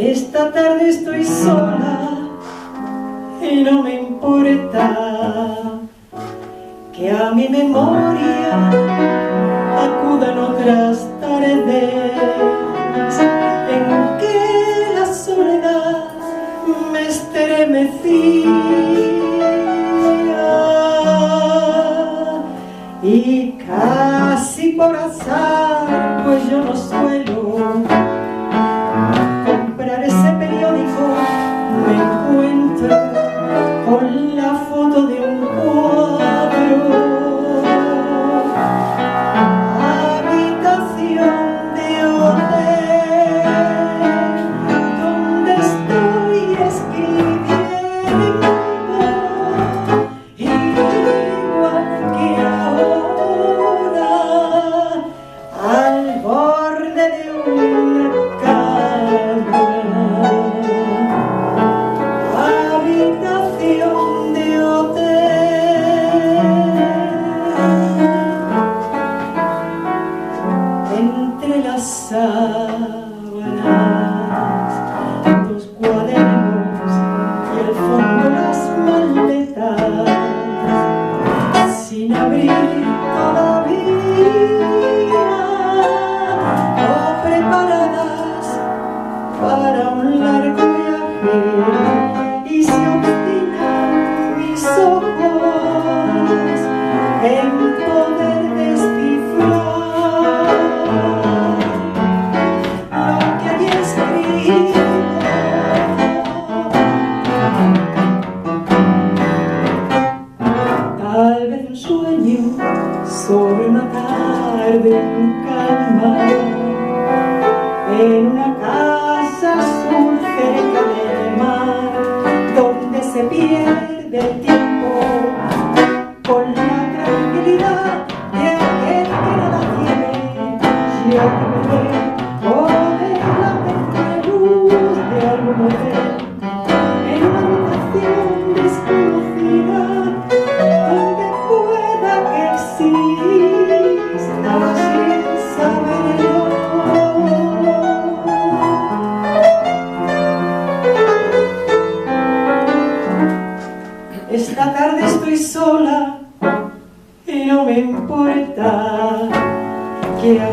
Esta tarde estoy sola y no me importa que a mi memoria acudan otras tardes en que la soledad me estremecía y casi por azar, pues yo no suelo comprar ese periódico, me encuentro con la foto de un cuadro, habitación de hotel, donde estoy escribiendo, igual que ahora, al borde de una cama, habitación de hotel, entre las sábanas, los cuadernos y al fondo las maletas, sin abrir todavía o preparadas para un largo viaje, y se obstinan mis ojos en poder descifrar lo que allí escribo. Tal vez un sueño sobre una tarde en calma, en una casa azul cerca del mar, donde se pierde el tiempo con la tranquilidad de aquel que nada tiene. Yo querré poder la tenue luz de algún hotel en una habitación desconocida, donde pueda que exista sin saberlo. Esta tarde estoy sola y no me importa que a